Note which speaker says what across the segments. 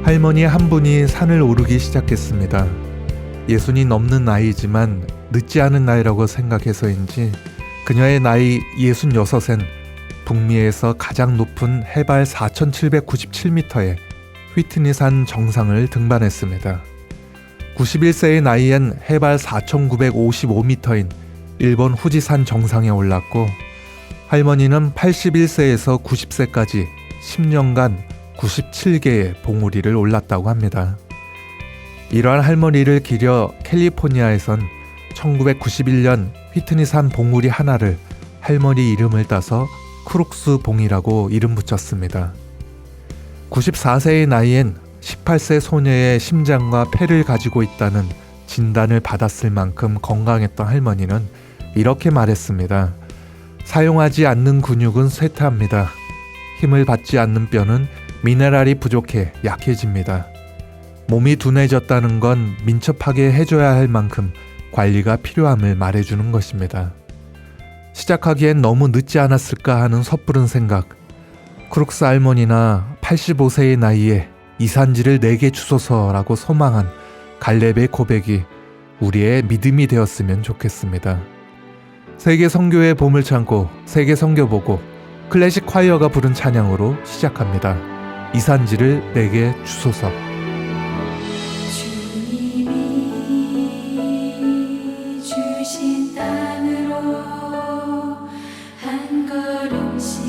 Speaker 1: 할머니 한 분이 산을 오르기 시작했습니다. 60이 넘는 나이지만 늦지 않은 나이라고 생각해서인지 그녀의 나이 66엔 북미에서 가장 높은 해발 4,797m의 휘트니산 정상을 등반했습니다. 91세의 나이엔 해발 4,955m인 일본 후지산 정상에 올랐고, 할머니는 81세에서 90세까지 10년간 97개의 봉우리를 올랐다고 합니다. 이러한 할머니를 기려 캘리포니아에선 1991년 휘트니산 봉우리 하나를 할머니 이름을 따서 크룩스 봉이라고 이름 붙였습니다. 94세의 나이엔 18세 소녀의 심장과 폐를 가지고 있다는 진단을 받았을 만큼 건강했던 할머니는 이렇게 말했습니다. 사용하지 않는 근육은 쇠퇴합니다. 힘을 받지 않는 뼈는 미네랄이 부족해 약해집니다. 몸이 둔해졌다는 건 민첩하게 해줘야 할 만큼 관리가 필요함을 말해주는 것입니다. 시작하기엔 너무 늦지 않았을까 하는 섣부른 생각. 크룩스 할머니나 85세의 나이에 이산지를 내게 주소서라고 소망한 갈렙의 고백이 우리의 믿음이 되었으면 좋겠습니다. 세계 선교의 봄을 참고 세계 선교보고 클래식 콰이어가 부른 찬양으로 시작합니다. 이산지를 내게 주소서.
Speaker 2: 주님이 주신 땅으로 한 걸음씩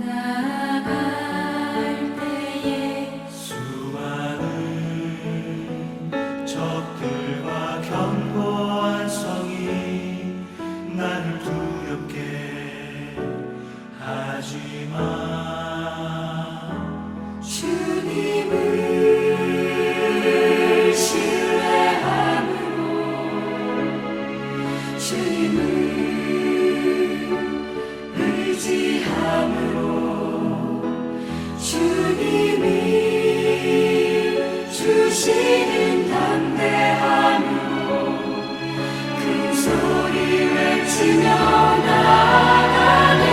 Speaker 2: 나아갈 때에
Speaker 3: 수많은 적들과 견고한 성이 나를 두렵게 하지만
Speaker 2: 주님을 신뢰함으로 주님을 의지함으로 주님이 주시는 담대함으로 큰 소리 외치며 나아가네.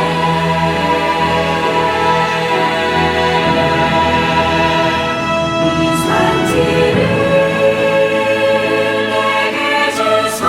Speaker 2: 이산지를 내게 주소서.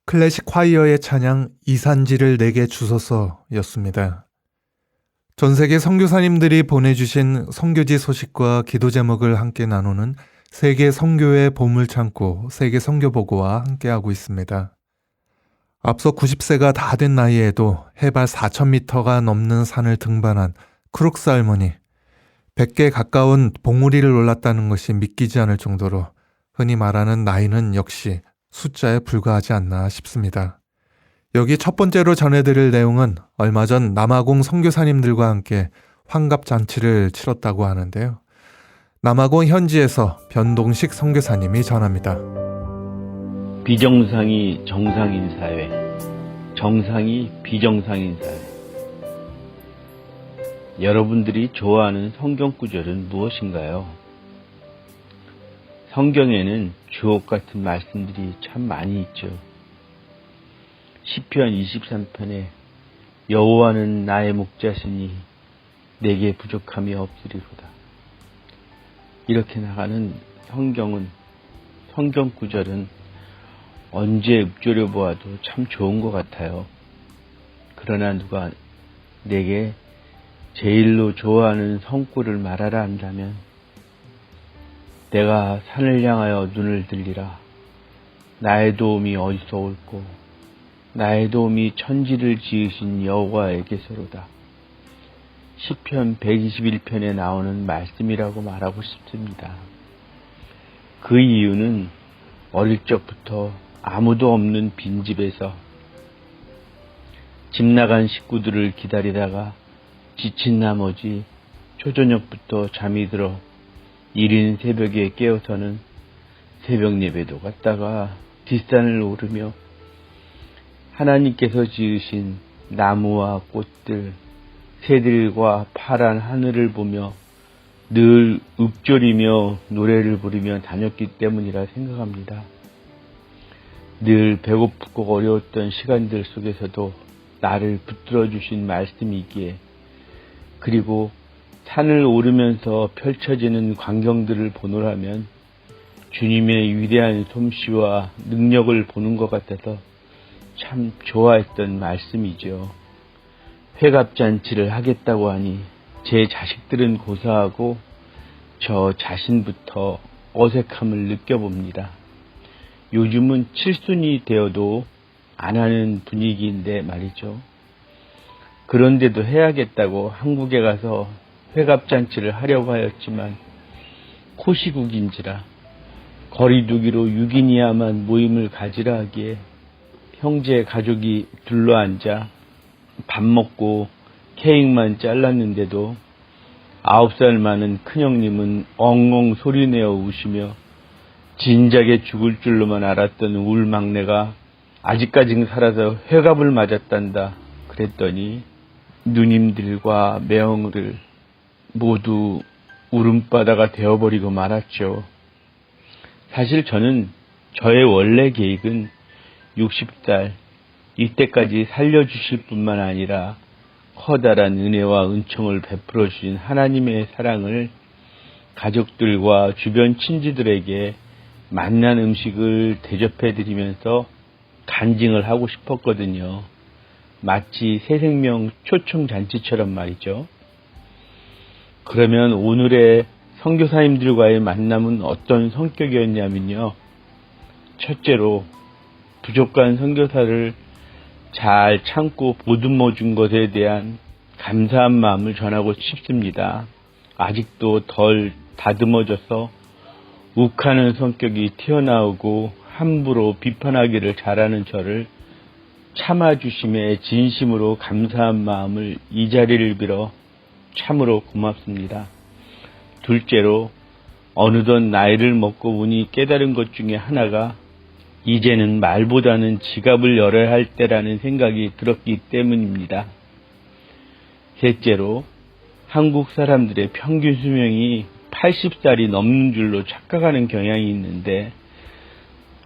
Speaker 1: 클래식 콰이어의 찬양 이산지를 내게 주소서였습니다. 전 세계 선교사님들이 보내주신 선교지 소식과 기도 제목을 함께 나누는 세계 선교의 보물창고 세계 선교보고와 함께하고 있습니다. 앞서 90세가 다 된 나이에도 해발 4,000m가 넘는 산을 등반한 크룩스 할머니, 100개 가까운 봉우리를 올랐다는 것이 믿기지 않을 정도로 흔히 말하는 나이는 역시 숫자에 불과하지 않나 싶습니다. 여기 첫 번째로 전해드릴 내용은 얼마 전 남아공 선교사님들과 함께 환갑잔치를 치렀다고 하는데요. 남아공 현지에서 변동식 선교사님이 전합니다.
Speaker 4: 비정상이 정상인 사회, 정상이 비정상인 사회. 여러분들이 좋아하는 성경 구절은 무엇인가요? 성경에는 주옥 같은 말씀들이 참 많이 있죠. 시편 23편에 여호와는 나의 목자시니 내게 부족함이 없으리로다. 이렇게 나가는 성경 구절은 언제 읊조려 보아도 참 좋은 것 같아요. 그러나 누가 내게 제일로 좋아하는 성구를 말하라 한다면 내가 산을 향하여 눈을 들리라. 나의 도움이 어디서 올꼬? 나의 도움이 천지를 지으신 여호와에게서로다. 시편 121편에 나오는 말씀이라고 말하고 싶습니다. 그 이유는 어릴 적부터 아무도 없는 빈집에서 집 나간 식구들을 기다리다가 지친 나머지 초저녁부터 잠이 들어 이른 새벽에 깨어서는 새벽 예배도 갔다가 뒷산을 오르며 하나님께서 지으신 나무와 꽃들, 새들과 파란 하늘을 보며 늘 읊조리며 노래를 부르며 다녔기 때문이라 생각합니다. 늘 배고프고 어려웠던 시간들 속에서도 나를 붙들어 주신 말씀이기에, 그리고 산을 오르면서 펼쳐지는 광경들을 보노라면 주님의 위대한 솜씨와 능력을 보는 것 같아서 참 좋아했던 말씀이죠. 회갑잔치를 하겠다고 하니 제 자식들은 고사하고 저 자신부터 어색함을 느껴봅니다. 요즘은 칠순이 되어도 안 하는 분위기인데 말이죠. 그런데도 해야겠다고 한국에 가서 회갑잔치를 하려고 하였지만 코시국인지라 거리두기로 6인이야만 모임을 가지라 하기에 형제 가족이 둘러앉아 밥 먹고 케이크만 잘랐는데도 9살 많은 큰형님은 엉엉 소리내어 우시며 진작에 죽을 줄로만 알았던 울 막내가 아직까진 살아서 회갑을 맞았단다 그랬더니 누님들과 매형을 모두 울음바다가 되어버리고 말았죠. 사실 저는 저의 원래 계획은 60살 이때까지 살려주실 뿐만 아니라 커다란 은혜와 은총을 베풀어 주신 하나님의 사랑을 가족들과 주변 친지들에게 맛난 음식을 대접해 드리면서 간증을 하고 싶었거든요. 마치 새생명 초청잔치처럼 말이죠. 그러면 오늘의 선교사님들과의 만남은 어떤 성격이었냐면요. 첫째로 부족한 선교사를 잘 참고 보듬어 준 것에 대한 감사한 마음을 전하고 싶습니다. 아직도 덜 다듬어져서 욱하는 성격이 튀어나오고 함부로 비판하기를 잘하는 저를 참아주심에 진심으로 감사한 마음을 이 자리를 빌어 참으로 고맙습니다. 둘째로 어느덧 나이를 먹고 보니 깨달은 것 중에 하나가 이제는 말보다는 지갑을 열어야 할 때라는 생각이 들었기 때문입니다. 셋째로 한국 사람들의 평균 수명이 80살이 넘는 줄로 착각하는 경향이 있는데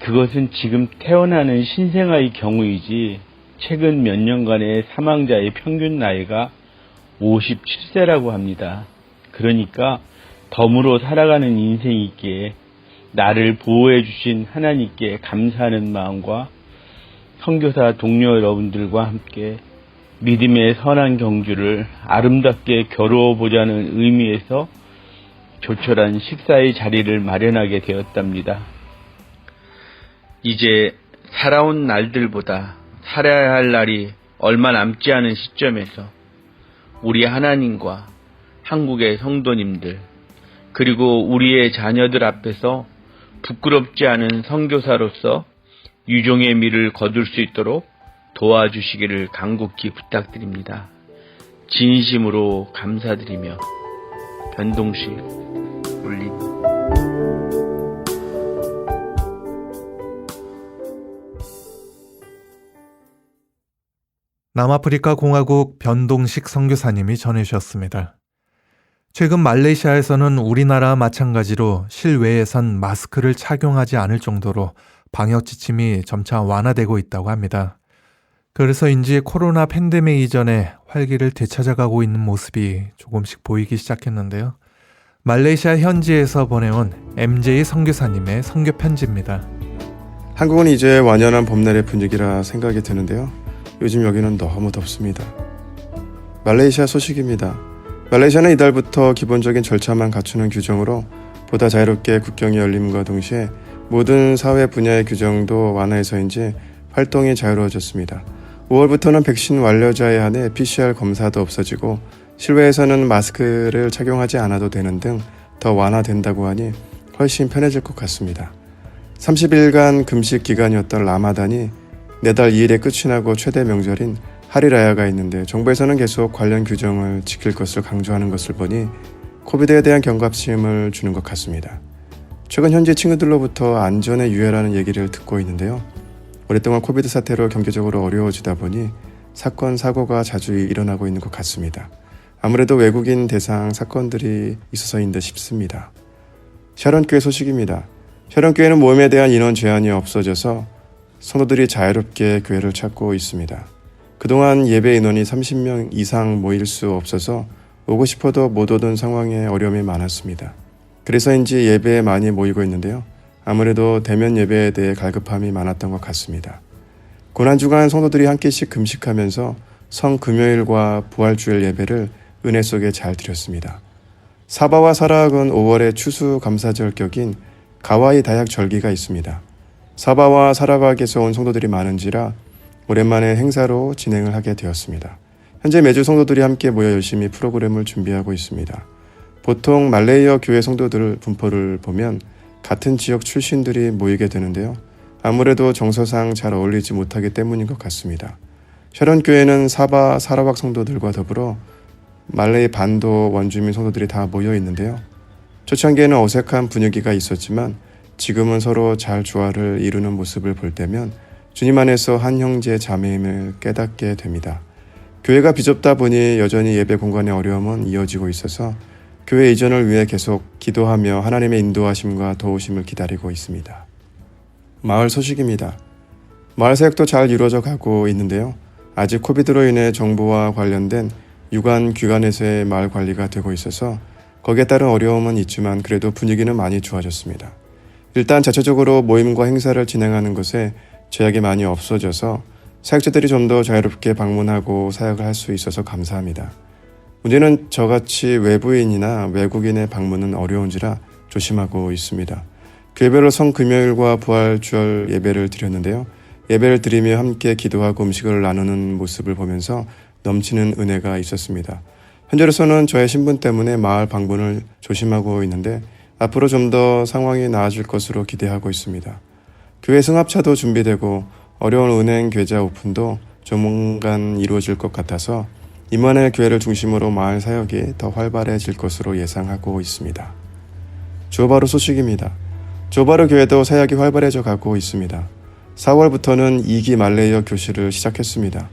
Speaker 4: 그것은 지금 태어나는 신생아의 경우이지 최근 몇 년간의 사망자의 평균 나이가 57세라고 합니다. 그러니까 덤으로 살아가는 인생이기에 나를 보호해 주신 하나님께 감사하는 마음과 선교사 동료 여러분들과 함께 믿음의 선한 경주를 아름답게 겨루어 보자는 의미에서 조촐한 식사의 자리를 마련하게 되었답니다. 이제 살아온 날들보다 살아야 할 날이 얼마 남지 않은 시점에서 우리 하나님과 한국의 성도님들 그리고 우리의 자녀들 앞에서 부끄럽지 않은 선교사로서 유종의 미를 거둘 수 있도록 도와주시기를 간곡히 부탁드립니다. 진심으로 감사드리며 변동식 올림.
Speaker 1: 남아프리카 공화국 변동식 선교사님이 전해주셨습니다. 최근 말레이시아에서는 우리나라와 마찬가지로 실외에선 마스크를 착용하지 않을 정도로 방역 지침이 점차 완화되고 있다고 합니다. 그래서인지 코로나 팬데믹 이전에 활기를 되찾아가고 있는 모습이 조금씩 보이기 시작했는데요. 말레이시아 현지에서 보내온 MJ 선교사님의 선교 편지입니다.
Speaker 5: 한국은 이제 완연한 봄날의 분위기라 생각이 드는데요. 요즘 여기는 너무 덥습니다. 말레이시아 소식입니다. 말레이시아는 이달부터 기본적인 절차만 갖추는 규정으로 보다 자유롭게 국경이 열림과 동시에 모든 사회 분야의 규정도 완화해서인지 활동이 자유로워졌습니다. 5월부터는 백신 완료자에 한해 PCR 검사도 없어지고 실외에서는 마스크를 착용하지 않아도 되는 등 더 완화된다고 하니 훨씬 편해질 것 같습니다. 30일간 금식 기간이었던 라마단이 내달 2일에 끝이 나고 최대 명절인 하리라야가 있는데 정부에서는 계속 관련 규정을 지킬 것을 강조하는 것을 보니 코비드에 대한 경각심을 주는 것 같습니다. 최근 현지 친구들로부터 안전의 유예라는 얘기를 듣고 있는데요. 오랫동안 코비드 사태로 경제적으로 어려워지다 보니 사건, 사고가 자주 일어나고 있는 것 같습니다. 아무래도 외국인 대상 사건들이 있어서인 듯 싶습니다. 샤론교회 소식입니다. 샤론교회는 모임에 대한 인원 제한이 없어져서 성도들이 자유롭게 교회를 찾고 있습니다. 그동안 예배 인원이 30명 이상 모일 수 없어서 오고 싶어도 못 오던 상황에 어려움이 많았습니다. 그래서인지 예배에 많이 모이고 있는데요. 아무래도 대면 예배에 대해 갈급함이 많았던 것 같습니다. 고난주간 성도들이 한 끼씩 금식하면서 성금요일과 부활주일 예배를 은혜 속에 잘 드렸습니다. 사바와 사라학은 5월의 추수감사절 격인 가와이 다약 절기가 있습니다. 사바와 사라각에서 온 성도들이 많은지라 오랜만에 행사로 진행을 하게 되었습니다. 현재 매주 성도들이 함께 모여 열심히 프로그램을 준비하고 있습니다. 보통 말레이어 교회 성도들 분포를 보면 같은 지역 출신들이 모이게 되는데요. 아무래도 정서상 잘 어울리지 못하기 때문인 것 같습니다. 샤론교회는 사바, 사라왁 성도들과 더불어 말레이 반도 원주민 성도들이 다 모여 있는데요. 초창기에는 어색한 분위기가 있었지만 지금은 서로 잘 조화를 이루는 모습을 볼 때면 주님 안에서 한 형제 자매임을 깨닫게 됩니다. 교회가 비좁다 보니 여전히 예배 공간의 어려움은 이어지고 있어서 교회 이전을 위해 계속 기도하며 하나님의 인도하심과 도우심을 기다리고 있습니다. 마을 소식입니다. 마을 사역도 잘 이루어져 가고 있는데요. 아직 코비드로 인해 정부와 관련된 유관 기관에서의 마을 관리가 되고 있어서 거기에 따른 어려움은 있지만 그래도 분위기는 많이 좋아졌습니다. 일단 자체적으로 모임과 행사를 진행하는 것에 제약이 많이 없어져서 사역자들이 좀 더 자유롭게 방문하고 사역을 할 수 있어서 감사합니다. 문제는 저같이 외부인이나 외국인의 방문은 어려운지라 조심하고 있습니다. 교회별로 성금요일과 부활주일 예배를 드렸는데요. 예배를 드리며 함께 기도하고 음식을 나누는 모습을 보면서 넘치는 은혜가 있었습니다. 현재로서는 저의 신분 때문에 마을 방문을 조심하고 있는데 앞으로 좀 더 상황이 나아질 것으로 기대하고 있습니다. 교회 승합차도 준비되고 어려운 은행 계좌 오픈도 조만간 이루어질 것 같아서 이만의 교회를 중심으로 마을 사역이 더 활발해질 것으로 예상하고 있습니다. 조바로 소식입니다. 조바로 교회도 사역이 활발해져 가고 있습니다. 4월부터는 2기 말레이어 교실을 시작했습니다.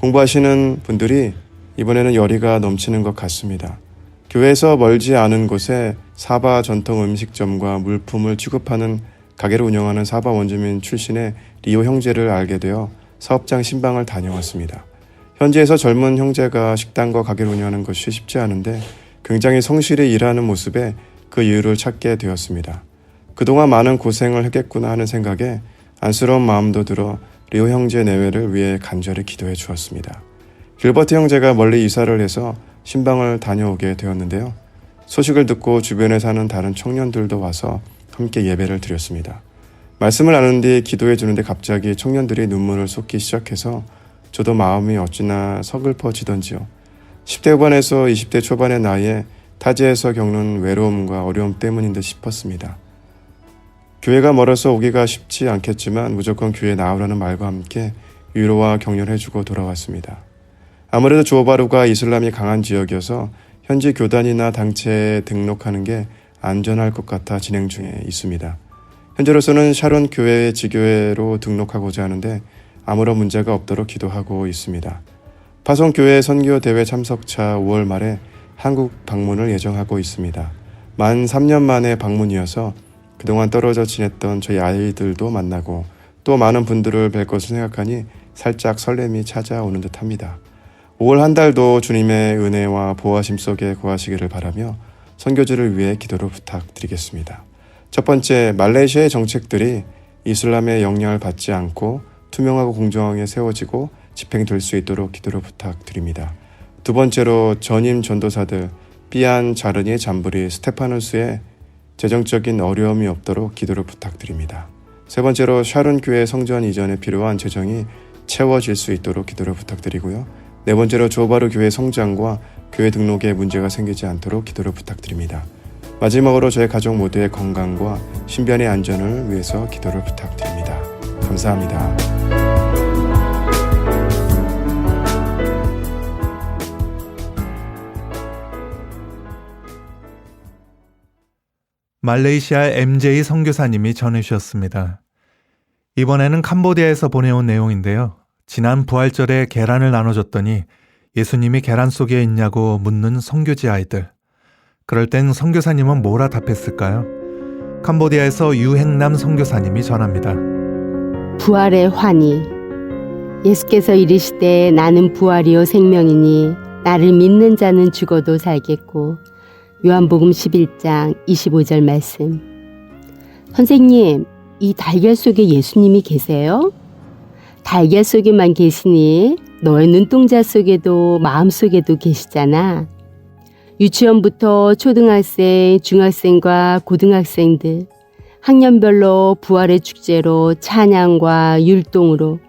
Speaker 5: 공부하시는 분들이 이번에는 열의가 넘치는 것 같습니다. 교회에서 멀지 않은 곳에 사바 전통 음식점과 물품을 취급하는 가게를 운영하는 사바 원주민 출신의 리오 형제를 알게 되어 사업장 신방을 다녀왔습니다. 현지에서 젊은 형제가 식당과 가게를 운영하는 것이 쉽지 않은데 굉장히 성실히 일하는 모습에 그 이유를 찾게 되었습니다. 그동안 많은 고생을 했겠구나 하는 생각에 안쓰러운 마음도 들어 리오 형제 내외를 위해 간절히 기도해 주었습니다. 길버트 형제가 멀리 이사를 해서 신방을 다녀오게 되었는데요. 소식을 듣고 주변에 사는 다른 청년들도 와서 함께 예배를 드렸습니다. 말씀을 나눈 뒤 기도해 주는데 갑자기 청년들이 눈물을 쏟기 시작해서 저도 마음이 어찌나 서글퍼지던지요. 10대 후반에서 20대 초반의 나이에 타지에서 겪는 외로움과 어려움 때문인 듯 싶었습니다. 교회가 멀어서 오기가 쉽지 않겠지만 무조건 교회에 나오라는 말과 함께 위로와 격려해주고 돌아왔습니다. 아무래도 조호바루가 이슬람이 강한 지역이어서 현지 교단이나 당체에 등록하는 게 안전할 것 같아 진행 중에 있습니다. 현재로서는 샤론 교회의 지교회로 등록하고자 하는데 아무런 문제가 없도록 기도하고 있습니다. 파송교회 선교 대회 참석차 5월 말에 한국 방문을 예정하고 있습니다. 만 3년 만에 방문이어서 그동안 떨어져 지냈던 저희 아이들도 만나고 또 많은 분들을 뵐 것을 생각하니 살짝 설렘이 찾아오는 듯합니다. 5월 한 달도 주님의 은혜와 보호하심 속에 거하시기를 바라며 선교지를 위해 기도를 부탁드리겠습니다. 첫 번째, 말레이시아의 정책들이 이슬람의 영향을 받지 않고 투명하고 공정하게 세워지고 집행될 수 있도록 기도를 부탁드립니다. 두 번째로 전임 전도사들 삐안, 자르니, 잠브리, 스테파누스의 재정적인 어려움이 없도록 기도를 부탁드립니다. 세 번째로 샤론 교회 성전 이전에 필요한 재정이 채워질 수 있도록 기도를 부탁드리고요. 네 번째로 조호바루 교회 성장과 교회 등록에 문제가 생기지 않도록 기도를 부탁드립니다. 마지막으로 저의 가족 모두의 건강과 신변의 안전을 위해서 기도를 부탁드립니다. 감사합니다.
Speaker 1: 말레이시아 MJ 선교사님이 전해주셨습니다. 이번에는 캄보디아에서 보내온 내용인데요. 지난 부활절에 계란을 나눠줬더니 예수님이 계란 속에 있냐고 묻는 선교지 아이들. 그럴 땐 선교사님은 뭐라 답했을까요? 캄보디아에서 유행남 선교사님이 전합니다.
Speaker 6: 부활의 환희. 예수께서 이르시되 나는 부활이요 생명이니 나를 믿는 자는 죽어도 살겠고. 요한복음 11장 25절 말씀. 선생님, 이 달걀 속에 예수님이 계세요? 달걀 속에만 계시니 너의 눈동자 속에도 마음 속에도 계시잖아. 유치원부터 초등학생, 중학생과 고등학생들, 학년별로 부활의 축제로 찬양과 율동으로,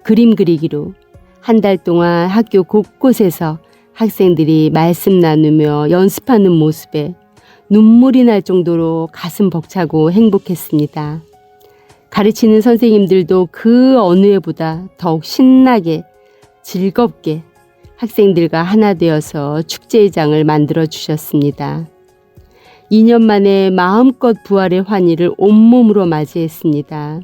Speaker 6: 그림 그리기로 한 달 동안 학교 곳곳에서 학생들이 말씀 나누며 연습하는 모습에 눈물이 날 정도로 가슴 벅차고 행복했습니다. 가르치는 선생님들도 그 어느 해보다 더욱 신나게 즐겁게 학생들과 하나 되어서 축제의 장을 만들어 주셨습니다. 2년 만에 마음껏 부활의 환희를 온몸으로 맞이했습니다.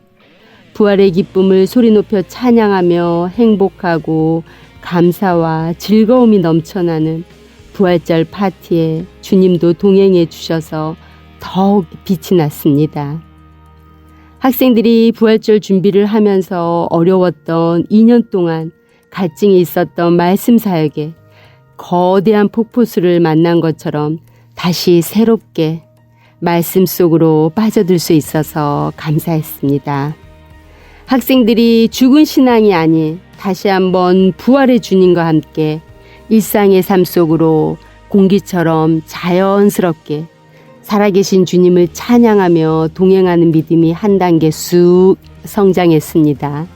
Speaker 6: 부활의 기쁨을 소리 높여 찬양하며 행복하고 감사와 즐거움이 넘쳐나는 부활절 파티에 주님도 동행해 주셔서 더욱 빛이 났습니다. 학생들이 부활절 준비를 하면서 어려웠던 2년 동안 갈증이 있었던 말씀 사역에 거대한 폭포수를 만난 것처럼 다시 새롭게 말씀 속으로 빠져들 수 있어서 감사했습니다. 학생들이 죽은 신앙이 아닌 다시 한번 부활의 주님과 함께 일상의 삶 속으로 공기처럼 자연스럽게 살아계신 주님을 찬양하며 동행하는 믿음이 한 단계 쑥 성장했습니다.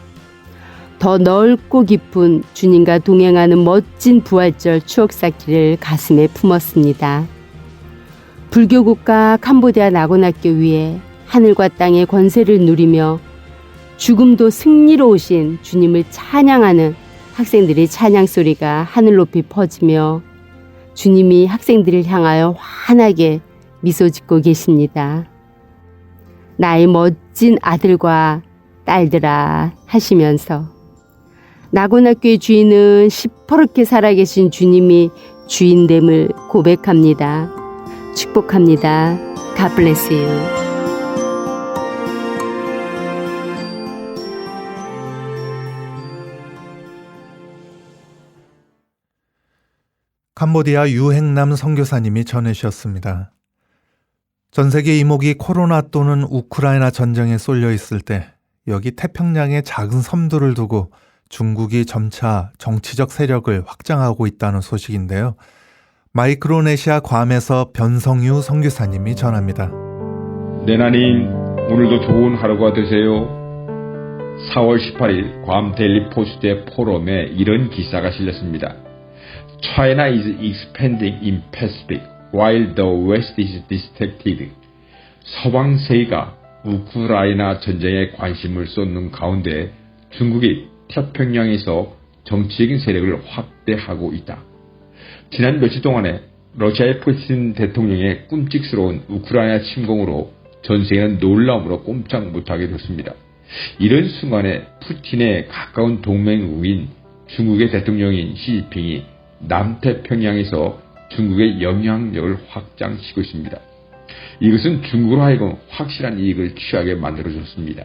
Speaker 6: 더 넓고 깊은 주님과 동행하는 멋진 부활절 추억 쌓기를 가슴에 품었습니다. 불교 국가 캄보디아 낙원학교 위에 하늘과 땅의 권세를 누리며 죽음도 승리로 오신 주님을 찬양하는 학생들의 찬양 소리가 하늘 높이 퍼지며 주님이 학생들을 향하여 환하게 미소 짓고 계십니다. 나의 멋진 아들과 딸들아 하시면서 낙원학교의 주인은 시퍼렇게 살아계신 주님이 주인됨을 고백합니다. 축복합니다. God bless you.
Speaker 1: 캄보디아 유행남 선교사님이 전해주셨습니다. 전 세계 이목이 코로나 또는 우크라이나 전쟁에 쏠려 있을 때 여기 태평양의 작은 섬들을 두고 중국이 점차 정치적 세력을 확장하고 있다는 소식인데요. 마이크로네시아 괌에서 변성유 선교사님이 전합니다.
Speaker 7: 내나님, 오늘도 좋은 하루가 되세요. 4월 18일 괌 데일리 포스트의 포럼에 이런 기사가 실렸습니다. China is expanding in Pacific while the West is distracted. 서방 세계가 우크라이나 전쟁에 관심을 쏟는 가운데 중국이 태평양에서 정치적인 세력을 확대하고 있다. 지난 며칠 동안에 러시아의 푸틴 대통령의 끔찍스러운 우크라이나 침공으로 전 세계는 놀라움으로 꼼짝 못하게 됐습니다. 이런 순간에 푸틴의 가까운 동맹국인 중국의 대통령인 시진핑이 남태평양에서 중국의 영향력을 확장시키고 있습니다. 이것은 중국으로 하여금 확실한 이익을 취하게 만들어줬습니다.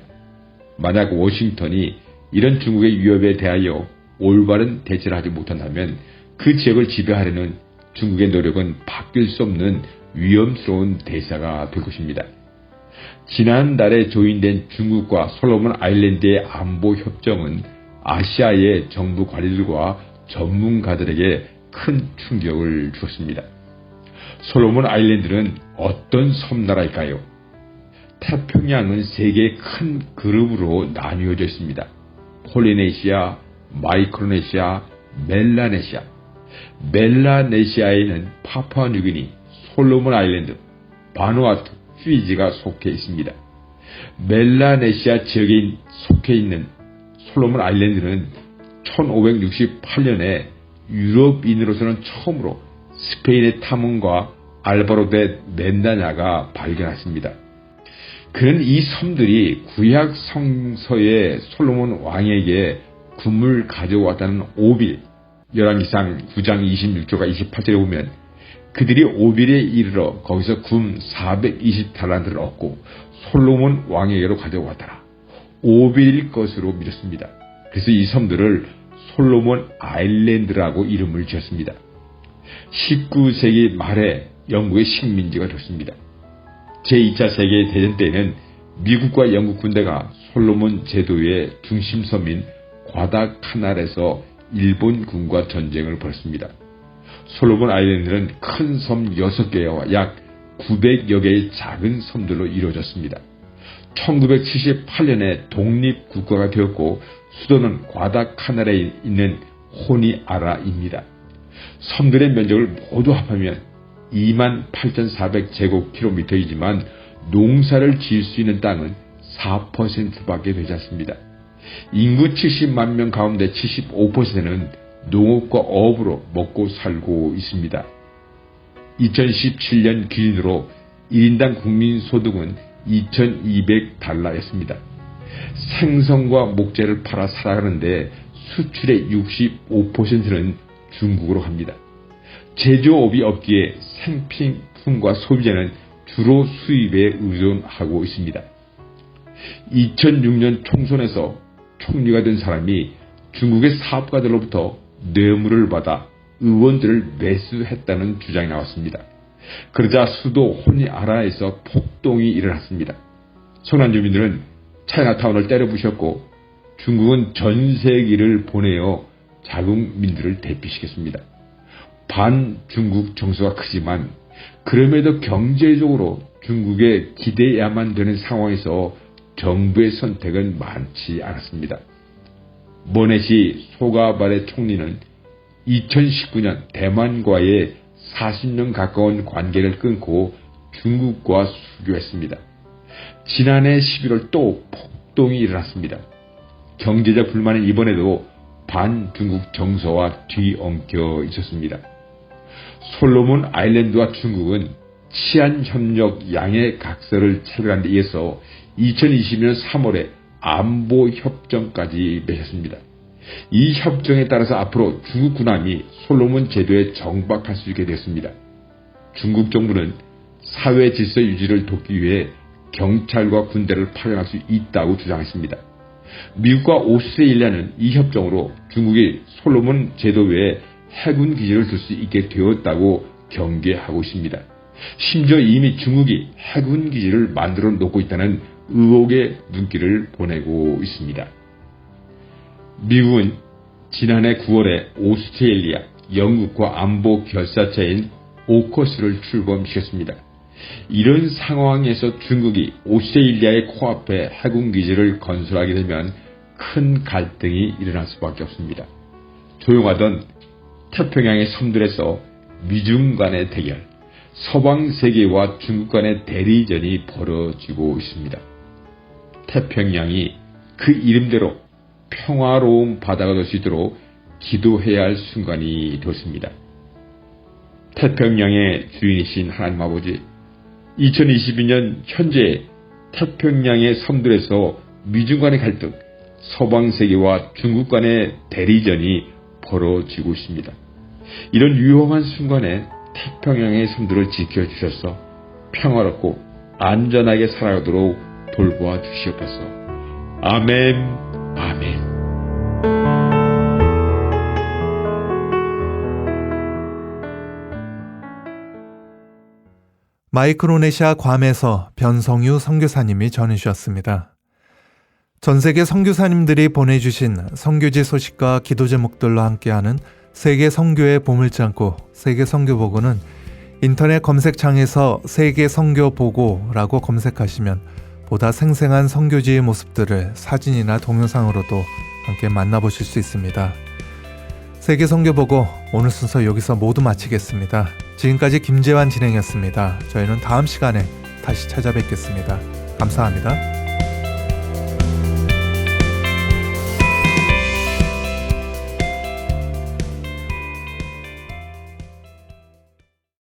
Speaker 7: 만약 워싱턴이 이런 중국의 위협에 대하여 올바른 대처를 하지 못한다면 그 지역을 지배하려는 중국의 노력은 바뀔 수 없는 위험스러운 대사가 될 것입니다. 지난달에 조인된 중국과 솔로몬 아일랜드의 안보 협정은 아시아의 정부 관리들과 전문가들에게 큰 충격을 주었습니다. 솔로몬 아일랜드는 어떤 섬나라일까요? 태평양은 세 개의 큰 그룹으로 나뉘어져 있습니다. 폴리네시아, 마이크로네시아, 멜라네시아. 멜라네시아에는 파푸아뉴기니, 솔로몬 아일랜드, 바누아투, 피지가 속해 있습니다. 멜라네시아 지역에 속해 있는 솔로몬 아일랜드는 1568년에 유럽인으로서는 처음으로 스페인의 탐험가 알바로 데 멘다냐가 발견했습니다. 그는 이 섬들이 구약 성서의 솔로몬 왕에게 금을 가져왔다는 오빌, 열왕기상 9장 26절과 28절에 보면 그들이 오빌에 이르러 거기서 금 420달란트를 얻고 솔로몬 왕에게로 가져왔더라. 오빌일 것으로 믿었습니다. 그래서 이 섬들을 솔로몬 아일랜드라고 이름을 지었습니다. 19세기 말에 영국의 식민지가 됐습니다. 제2차 세계대전 때에는 미국과 영국 군대가 솔로몬 제도의 중심섬인 과다카날에서 일본군과 전쟁을 벌였습니다. 솔로몬 아일랜드는 큰 섬 6개와 약 900여 개의 작은 섬들로 이루어졌습니다. 1978년에 독립국가가 되었고 수도는 과다카날에 있는 호니아라입니다. 섬들의 면적을 모두 합하면 28,400제곱킬로미터이지만 농사를 지을 수 있는 땅은 4%밖에 되지 않습니다. 인구 70만 명 가운데 75%는 농업과 어업으로 먹고 살고 있습니다. 2017년 기준으로 1인당 국민소득은 2,200달러였습니다. 생선과 목재를 팔아 살아가는데 수출의 65%는 중국으로 갑니다. 제조업이 없기에 생필품과 소비자는 주로 수입에 의존하고 있습니다. 2006년 총선에서 총리가 된 사람이 중국의 사업가들로부터 뇌물을 받아 의원들을 매수했다는 주장이 나왔습니다. 그러자 수도 호니아라에서 폭동이 일어났습니다. 소난 주민들은 차이나타운을 때려부셨고 중국은 전세기를 보내어 자국민들을 대피시켰습니다. 반중국 정서가 크지만 그럼에도 경제적으로 중국에 기대야만 되는 상황에서 정부의 선택은 많지 않았습니다. 모네시 소가발의 총리는 2019년 대만과의 40년 가까운 관계를 끊고 중국과 수교했습니다. 지난해 11월 또 폭동이 일어났습니다. 경제적 불만은 이번에도 반중국 정서와 뒤엉켜 있었습니다. 솔로몬 아일랜드와 중국은 치안협력 양해각서를 체결한 데 이어서 2020년 3월에 안보협정까지 맺었습니다. 이 협정에 따라서 앞으로 중국 군함이 솔로몬 제도에 정박할 수 있게 됐습니다. 중국 정부는 사회 질서 유지를 돕기 위해 경찰과 군대를 파견할 수 있다고 주장했습니다. 미국과 오스트레일리아는 이 협정으로 중국이 솔로몬 제도 외에 해군 기지를 둘 수 있게 되었다고 경계하고 있습니다. 심지어 이미 중국이 해군 기지를 만들어 놓고 있다는 의혹의 눈길을 보내고 있습니다. 미국은 지난해 9월에 오스트레일리아, 영국과 안보 결사체인 오커스를 출범시켰습니다. 이런 상황에서 중국이 오스트레일리아의 코앞에 해군기지를 건설하게 되면 큰 갈등이 일어날 수밖에 없습니다. 조용하던 태평양의 섬들에서 미중 간의 대결, 서방 세계와 중국 간의 대리전이 벌어지고 있습니다. 태평양이 그 이름대로 평화로운 바다가 될 수 있도록 기도해야 할 순간이 되었습니다. 태평양의 주인이신 하나님 아버지, 2022년 현재 태평양의 섬들에서 미중 간의 갈등, 서방 세계와 중국 간의 대리전이 벌어지고 있습니다. 이런 위험한 순간에 태평양의 섬들을 지켜주셔서 평화롭고 안전하게 살아가도록 돌보아 주시옵소서. 아멘, 아멘.
Speaker 1: 마이크로네시아 괌에서 변성유 선교사님이 전해주셨습니다. 전 세계 선교사님들이 보내주신 선교지 소식과 기도 제목들로 함께하는 세계 선교의 보물창고 세계 선교보고는 인터넷 검색창에서 세계 선교보고라고 검색하시면 보다 생생한 선교지의 모습들을 사진이나 동영상으로도 함께 만나보실 수 있습니다. 세계 선교보고 오늘 순서 여기서 모두 마치겠습니다. 지금까지 김재환 진행이었습니다. 저희는 다음 시간에 다시 찾아뵙겠습니다. 감사합니다.